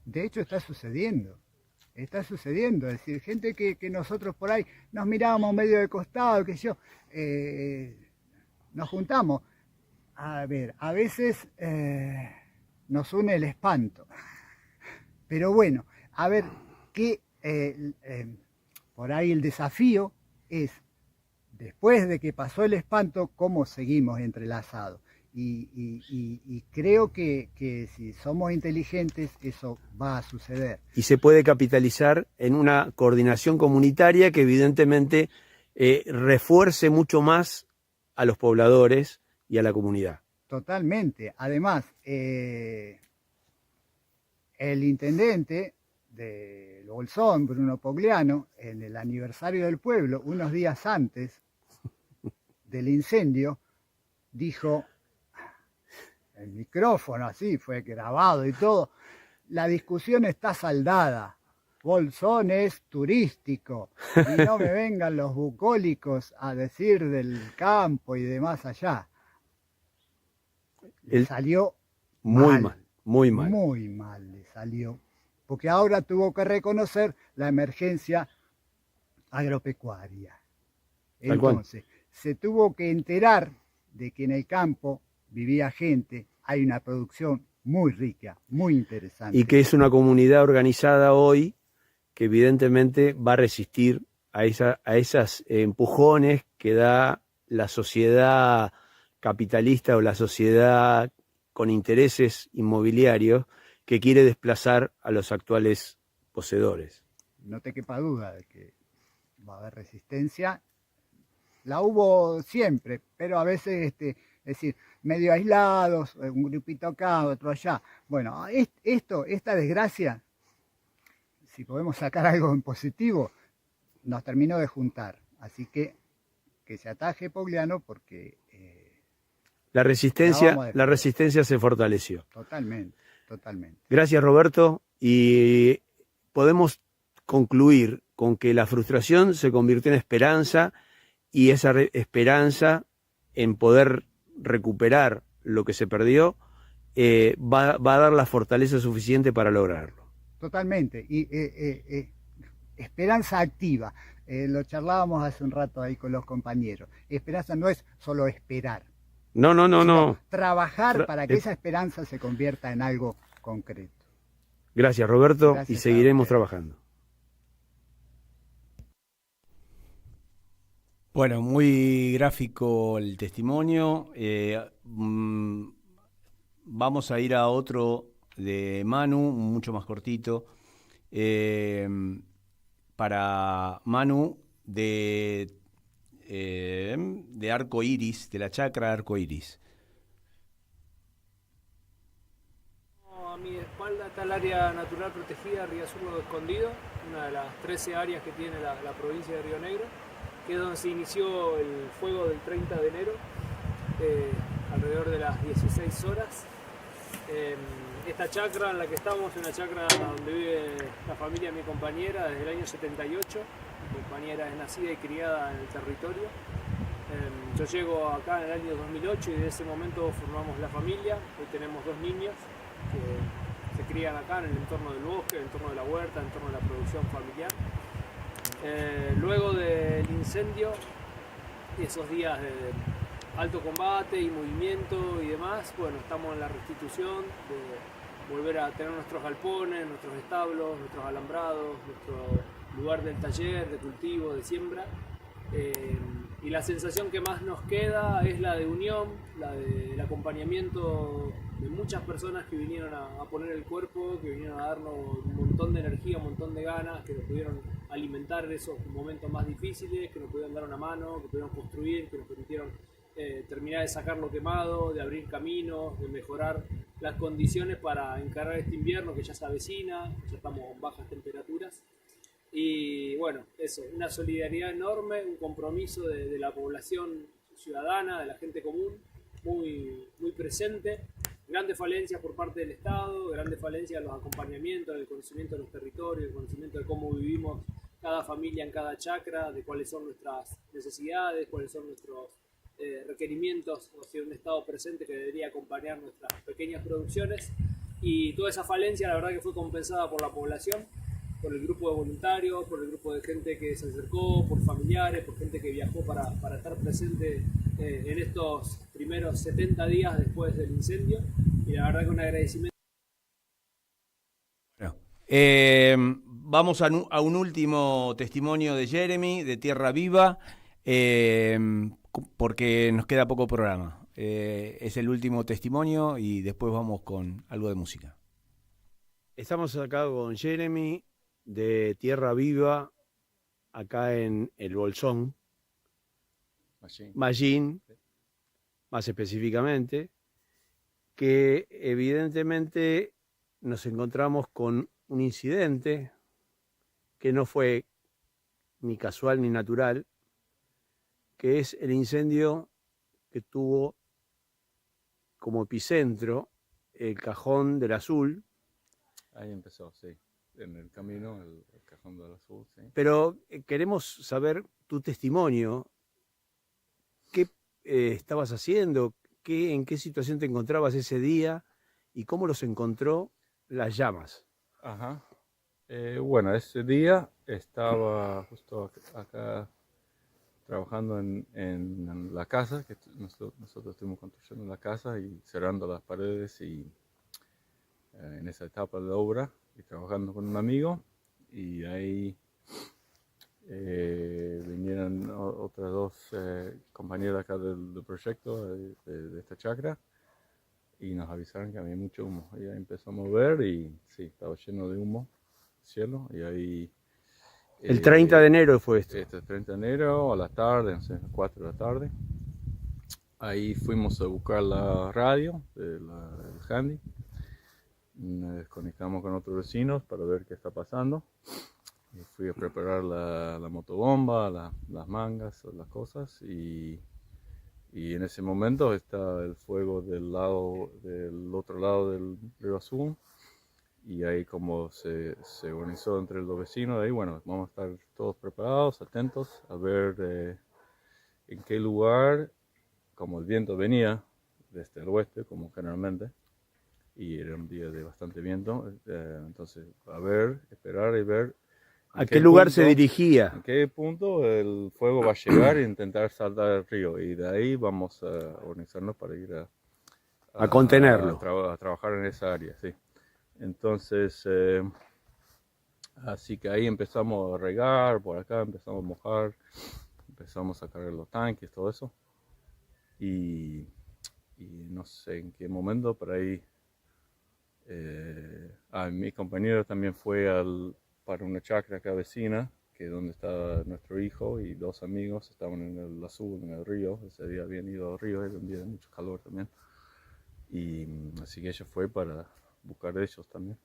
De hecho está sucediendo, es decir, gente que nosotros por ahí nos mirábamos medio de costado, que yo, nos juntamos. A ver, a veces nos une el espanto, pero bueno, a ver, por ahí el desafío es, después de que pasó el espanto, cómo seguimos entrelazados. Y creo que si somos inteligentes, eso va a suceder. Y se puede capitalizar en una coordinación comunitaria que evidentemente refuerce mucho más a los pobladores y a la comunidad. Totalmente. Además, el intendente de Bolsón, Bruno Pogliano, en el aniversario del pueblo, unos días antes del incendio, dijo, el micrófono así, fue grabado y todo, la discusión está saldada, Bolsón es turístico, y no me vengan los bucólicos a decir del campo y de más allá. Le salió muy muy mal le salió, porque ahora tuvo que reconocer la emergencia agropecuaria. Entonces, se tuvo que enterar de que en el campo vivía gente, hay una producción muy rica, muy interesante. Y que es una comunidad organizada hoy que evidentemente va a resistir a esas empujones que da la sociedad capitalista o la sociedad con intereses inmobiliarios que quiere desplazar a los actuales poseedores. No te quepa duda de que va a haber resistencia. La hubo siempre, pero a veces, es decir, medio aislados, un grupito acá, otro allá. Bueno, esta desgracia, si podemos sacar algo en positivo, nos terminó de juntar. Así que se ataje Pogliano porque la resistencia se fortaleció. Totalmente. Gracias, Roberto. Y podemos concluir con que la frustración se convirtió en esperanza, y esa esperanza en poder recuperar lo que se perdió va a dar la fortaleza suficiente para lograrlo. Totalmente. Y esperanza activa. Lo charlábamos hace un rato ahí con los compañeros. Esperanza no es solo esperar. No. Trabajar para que esa esperanza se convierta en algo concreto. Gracias, Roberto, Gracias, y seguiremos trabajando. Bueno, muy gráfico el testimonio. Vamos a ir a otro de Manu, mucho más cortito. Para Manu de Arco Iris, de la chacra Arco Iris. A mi espalda está el área natural protegida Río Azul Escondido, una de las 13 áreas que tiene la provincia de Río Negro, que es donde se inició el fuego del 30 de enero, alrededor de las 16 horas. Esta chacra en la que estamos es una chacra donde vive la familia de mi compañera desde el año 78. Mi compañera es nacida y criada en el territorio. Yo llego acá en el año 2008 y desde ese momento formamos la familia. Hoy tenemos 2 niños que se crían acá en el entorno del bosque, en el entorno de la huerta, en el entorno de la producción familiar. Luego del incendio y esos días de alto combate y movimiento y demás, bueno, estamos en la restitución de volver a tener nuestros galpones, nuestros establos, nuestros alambrados, nuestro lugar del taller, de cultivo, de siembra. Y la sensación que más nos queda es la de unión, la del acompañamiento de muchas personas que vinieron a poner el cuerpo, que vinieron a darnos un montón de energía, un montón de ganas, que nos pudieron alimentar en esos momentos más difíciles, que nos pudieron dar una mano, que pudieron construir, que nos permitieron terminar de sacar lo quemado, de abrir caminos, de mejorar las condiciones para encarar este invierno que ya se avecina, ya estamos con bajas temperaturas. Y bueno, eso, una solidaridad enorme, un compromiso de la población ciudadana, de la gente común, muy presente. Grandes falencias por parte del Estado, grandes falencias en los acompañamientos, en el conocimiento de los territorios, el conocimiento de cómo vivimos cada familia en cada chacra, de cuáles son nuestras necesidades, cuáles son nuestros requerimientos hacia un Estado presente que debería acompañar nuestras pequeñas producciones. Y toda esa falencia la verdad que fue compensada por la población, por el grupo de voluntarios, por el grupo de gente que se acercó, por familiares, por gente que viajó para estar presente en estos primeros 70 días después del incendio. Y la verdad que un agradecimiento. Vamos a un último testimonio de Jeremy, de Tierra Viva, porque nos queda poco programa. Es el último testimonio y después vamos con algo de música. Estamos acá con Jeremy de Tierra Viva, acá en el Bolsón, Mallín, más específicamente, que evidentemente nos encontramos con un incidente que no fue ni casual ni natural, que es el incendio que tuvo como epicentro el Cajón del Azul. Ahí empezó, sí. En el camino, el Cajón del Azul, sí. Pero queremos saber tu testimonio. ¿Qué estabas haciendo? ¿En qué situación te encontrabas ese día? ¿Y cómo los encontró las llamas? Ajá. Bueno, ese día estaba justo acá trabajando en la casa, que nosotros estuvimos construyendo la casa y cerrando las paredes y en esa etapa de la obra y trabajando con un amigo, y ahí vinieron otras 2 compañeras acá del proyecto de esta chacra y nos avisaron que había mucho humo, y ahí empezamos a ver y sí, estaba lleno de humo el cielo. Y ahí el 30 de enero fue esto. Este 30 de enero a la tarde, no sé, 4 de la tarde. Ahí fuimos a buscar la radio del handy. Nos desconectamos con otros vecinos para ver qué está pasando. Y fui a preparar la motobomba, las mangas, las cosas. Y en ese momento está el fuego del otro lado del Río Azul. Y ahí como se organizó entre los vecinos, ahí bueno, vamos a estar todos preparados, atentos a ver en qué lugar, como el viento venía desde el oeste, como generalmente, y era un día de bastante viento, entonces a ver, esperar y ver ¿a qué lugar se dirigía? En qué punto el fuego va a llegar e intentar saltar el río, y de ahí vamos a organizarnos para ir a contenerlo. A trabajar en esa área, sí. Entonces, así que ahí empezamos a regar por acá, empezamos a mojar, empezamos a cargar los tanques, todo eso. Y no sé en qué momento, por ahí, mi compañero también fue para una chacra acá vecina, que es donde estaba nuestro hijo y 2 amigos, estaban en el Azul, en el río. Ese día habían ido al río, era un día de mucho calor también. Y así que ella fue para buscar ellos también.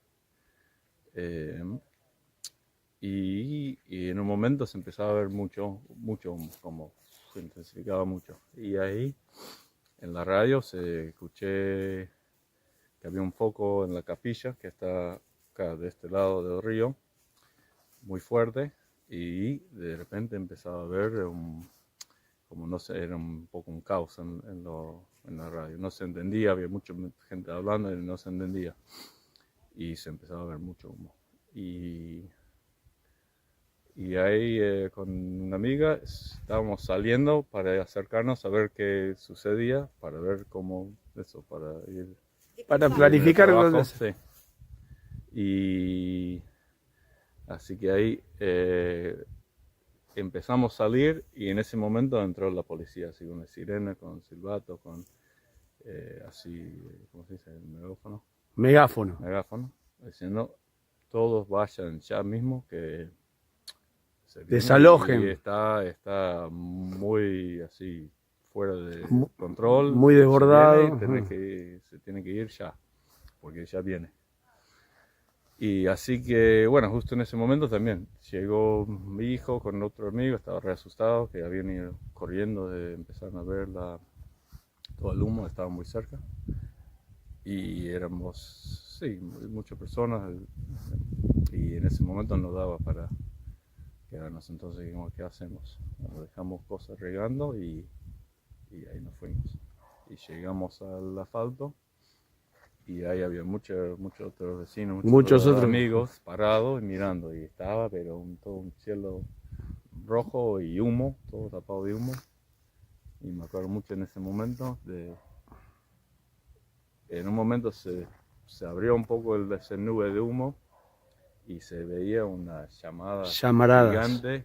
Y en un momento se empezaba a ver mucho humo, como se intensificaba mucho. Y ahí en la radio se escuché que había un foco en la capilla que está acá de este lado del río, muy fuerte, y de repente empezaba a ver como no sé, era un poco un caos en la radio. No se entendía, había mucha gente hablando y no se entendía. Y se empezaba a ver mucho humo. Y ahí con una amiga estábamos saliendo para acercarnos a ver qué sucedía, para ver cómo eso, para ir... Para planificar trabajo, sí. Y así que ahí empezamos a salir y en ese momento entró la policía, así con una sirena, con silbato, con así, ¿cómo se dice? El megáfono. Megáfono, diciendo todos vayan ya mismo que se desalojen. Y está muy así fuera de control, muy desbordado. Se tiene que ir ya, porque ya viene. Y así que, bueno, justo en ese momento también llegó mi hijo con otro amigo, estaba re asustado, que habían ido corriendo de empezar a ver todo el humo, estaba muy cerca. Y éramos, sí, muchas personas, y en ese momento no daba para quedarnos. Entonces dijimos, ¿qué hacemos? Nos dejamos cosas regando y ahí nos fuimos. Y llegamos al asfalto y ahí había muchos otros vecinos, muchos otros amigos parados y mirando. Y estaba, pero todo un cielo rojo y humo, todo tapado de humo. Y me acuerdo mucho en ese momento en un momento se abrió un poco esa nube de humo y se veía una llamaradas gigante.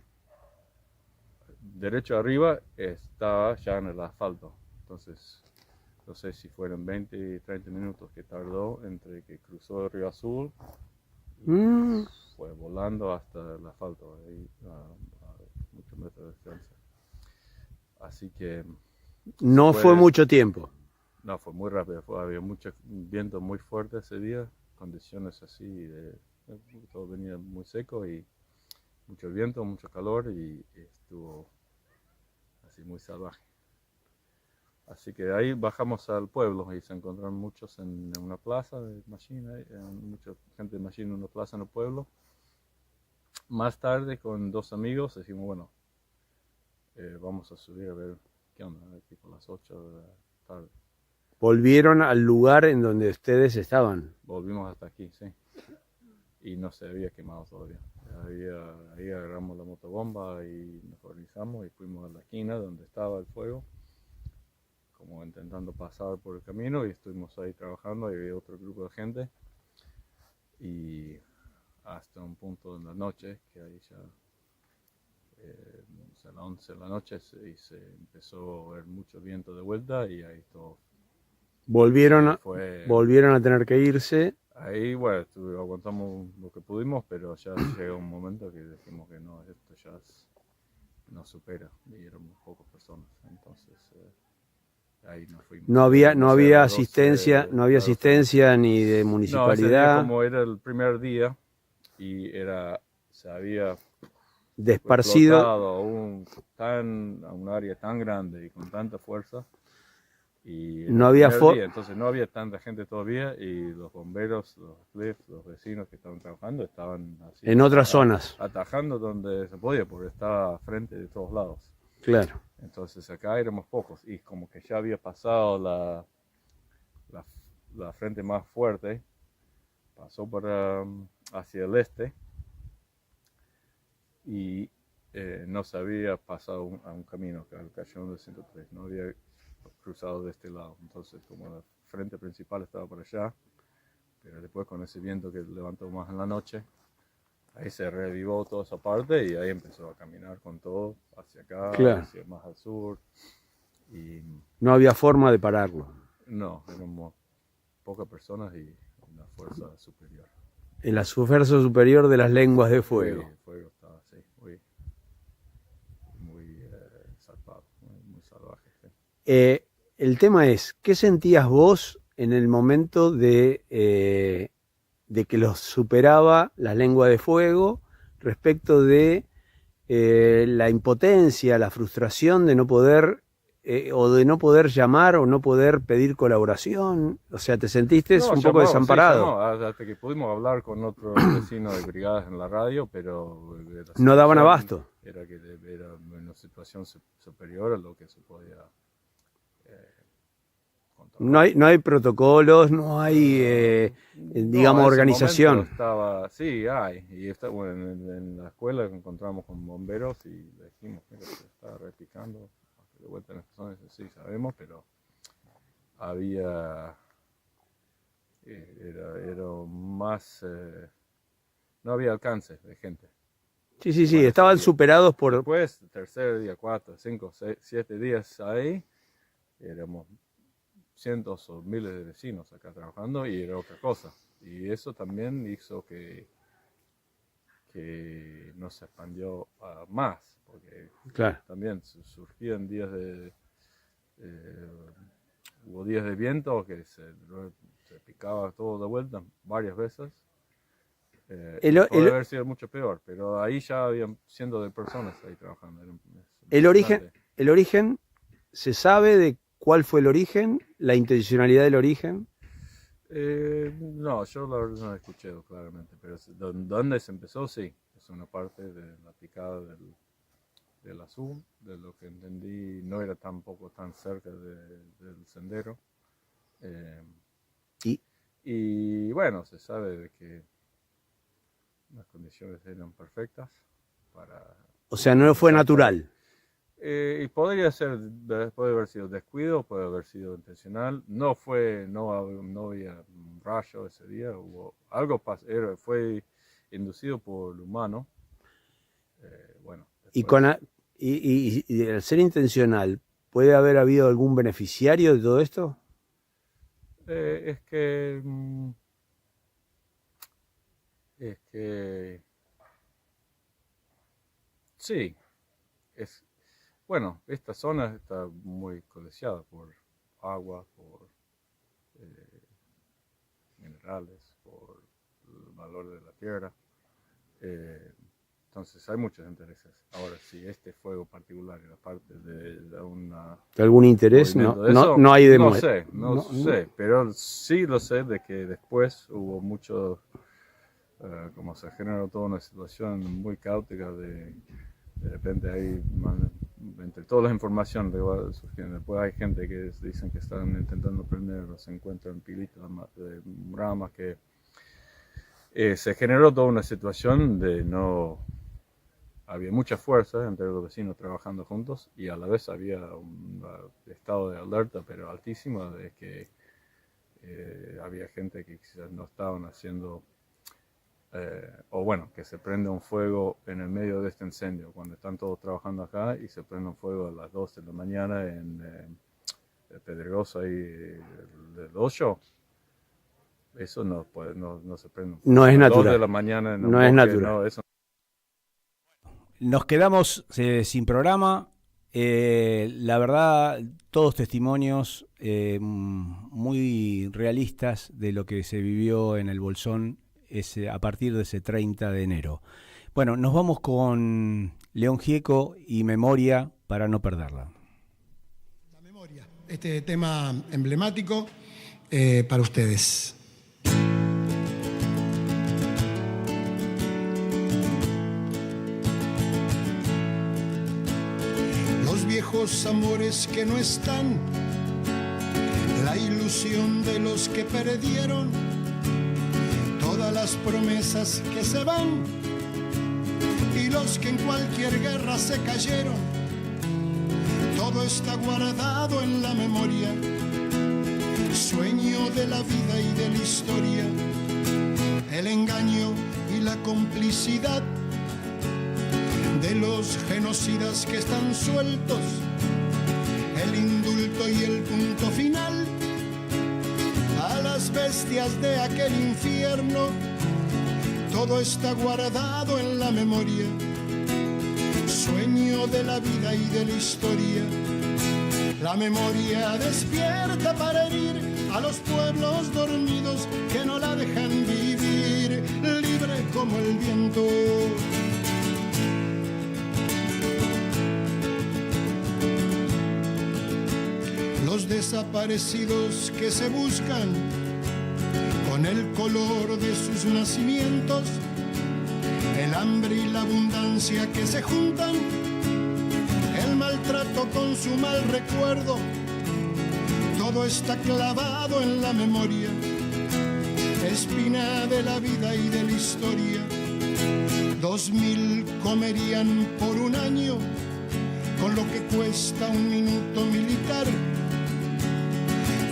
Derecho arriba estaba ya en el asfalto. Entonces, no sé si fueron 20 y 30 minutos que tardó entre que cruzó el Río Azul y fue volando hasta el asfalto, ahí a muchos metros de distancia. Así que... No fue mucho tiempo. No, fue muy rápido. Había mucho viento muy fuerte ese día, condiciones así, todo venía muy seco y mucho viento, mucho calor y estuvo así muy salvaje. Así que ahí bajamos al pueblo y se encontraron muchos en una plaza de Machine, mucha gente de Machine en una plaza en el pueblo. Más tarde con dos amigos decimos, bueno, vamos a subir a ver qué onda, tipo las 8 de la tarde. Volvieron al lugar en donde ustedes estaban. Volvimos hasta aquí, sí. Y no se había quemado todavía. Ahí agarramos la motobomba y nos organizamos y fuimos a la esquina donde estaba el fuego, como intentando pasar por el camino, y estuvimos ahí trabajando y había otro grupo de gente. Y hasta un punto en la noche, que ahí ya a las 11 de la noche se empezó a ver mucho viento de vuelta y ahí todo. Volvieron a tener que irse. Ahí, bueno, aguantamos lo que pudimos, pero ya llegó un momento que dijimos que no, esto ya nos supera, y éramos pocas personas, entonces ahí nos fuimos. No había asistencia ni de municipalidad. No, como era el primer día y se había desparcido explotado a un área tan grande y con tanta fuerza. Y no había entonces no había tanta gente todavía y los bomberos, los vecinos que estaban trabajando estaban así, en otras zonas, atajando donde se podía porque estaba frente de todos lados. Claro. Entonces acá éramos pocos y como que ya había pasado la frente más fuerte, pasó hacia el este y no se había pasado a un camino, al callejón del 103, no había cruzado de este lado. Entonces, como la frente principal estaba por allá, pero después con ese viento que levantó más en la noche, ahí se revivó toda esa parte y ahí empezó a caminar con todo hacia acá, claro, hacia más al sur. Y no había forma de pararlo. No, éramos pocas personas y una fuerza superior. En la fuerza superior de las lenguas de fuego. Sí, el fuego estaba así, muy zarpado, muy salvaje. Sí. El tema es, ¿qué sentías vos en el momento de que los superaba la lengua de fuego respecto de la impotencia, la frustración de no poder o de no poder llamar o no poder pedir colaboración? O sea, ¿te sentiste un poco desamparado? Sí, hasta que pudimos hablar con otros vecinos de brigadas en la radio, pero no daban abasto. Era una situación superior a lo que se podía controlar. No hay protocolos, no hay, digamos, organización. Sí, hay. Y en la escuela encontramos con bomberos y le dijimos, mira, se está replicando. De vuelta en las personas, sí, sabemos, pero había, era más, no había alcance de gente. Sí, estaban superados por... Después, tercer día, 4, 5, 6, 7 días ahí, éramos cientos o miles de vecinos acá trabajando y era otra cosa. Y eso también hizo que no se expandió más. Porque claro, también surgían días hubo días de viento que se picaba todo de vuelta varias veces. Puede haber sido mucho peor, pero ahí ya habían cientos de personas ahí trabajando. El origen, ¿se sabe de cuál fue el origen? ¿La intencionalidad del origen? No, yo la verdad no escuché claramente, pero ¿dónde se empezó? Sí, es una parte de la picada del azul, de lo que entendí, no era tampoco tan cerca del sendero. Y bueno, se sabe de que las condiciones eran perfectas para... O sea, no fue natural. Y podría ser, puede haber sido descuido, puede haber sido intencional. No había un rayo ese día, hubo algo fue inducido por el humano. Bueno. Y al ser intencional, ¿puede haber habido algún beneficiario de todo esto? Es que sí, bueno, esta zona está muy codiciada por agua, por minerales, por el valor de la tierra. Entonces hay muchos intereses. Ahora, si este fuego particular era parte de algún interés, no hay demostración. No sé, pero sí lo sé de que después hubo mucho, como se generó toda una situación muy caótica de repente hay, entre todas las informaciones que va surgiendo, después hay gente que dicen que están intentando prender, se encuentran pilitas de ramas que se generó toda una situación de había mucha fuerza entre los vecinos trabajando juntos y a la vez había un estado de alerta pero altísimo de que había gente que quizás no estaban haciendo o bueno, que se prende un fuego en el medio de este incendio cuando están todos trabajando acá y se prende un fuego a las 2 de la mañana en Pedregosa y del 8. Eso no se prende. No es natural. 2 de la mañana no es natural. No, eso. Nos quedamos sin programa. La verdad, todos testimonios muy realistas de lo que se vivió en el Bolsón a partir de ese 30 de enero. Bueno, nos vamos con León Gieco y Memoria para no perderla. La memoria, este tema emblemático para ustedes. Los viejos amores que no están, la ilusión de los que perdieron, todas las promesas que se van y los que en cualquier guerra se cayeron, todo está guardado en la memoria, sueño de la vida y de la historia, el engaño y la complicidad de los genocidas que están sueltos, el indulto y el punto final a las bestias de aquel infierno, todo está guardado en la memoria, sueño de la vida y de la historia. La memoria despierta para herir a los pueblos dormidos que no la dejan vivir, libre como el viento. Los desaparecidos que se buscan con el color de sus nacimientos, el hambre y la abundancia que se juntan, el maltrato con su mal recuerdo, todo está clavado en la memoria, espina de la vida y de la historia. 2000 comerían por un año con lo que cuesta un minuto militar.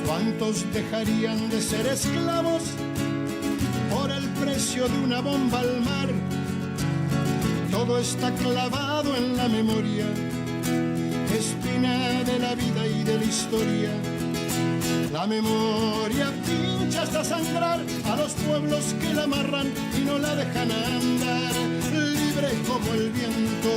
¿Cuántos dejarían de ser esclavos por el precio de una bomba al mar? Todo está clavado en la memoria, espina de la vida y de la historia. La memoria pincha hasta sangrar a los pueblos que la amarran y no la dejan andar, libre como el viento.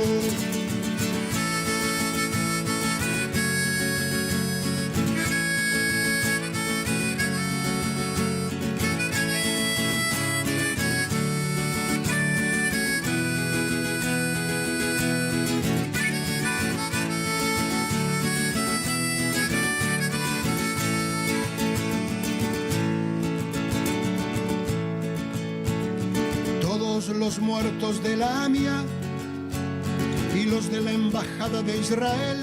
Los muertos de la AMIA y los de la Embajada de Israel,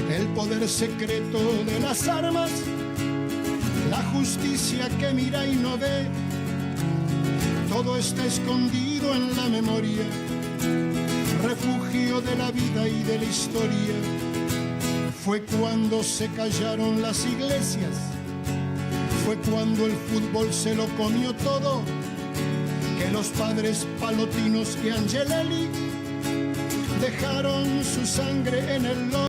el poder secreto de las armas, la justicia que mira y no ve, todo está escondido en la memoria, refugio de la vida y de la historia. Fue cuando se callaron las iglesias, fue cuando el fútbol se lo comió todo, que los padres Palotinos y Angelelli dejaron su sangre en el lodo.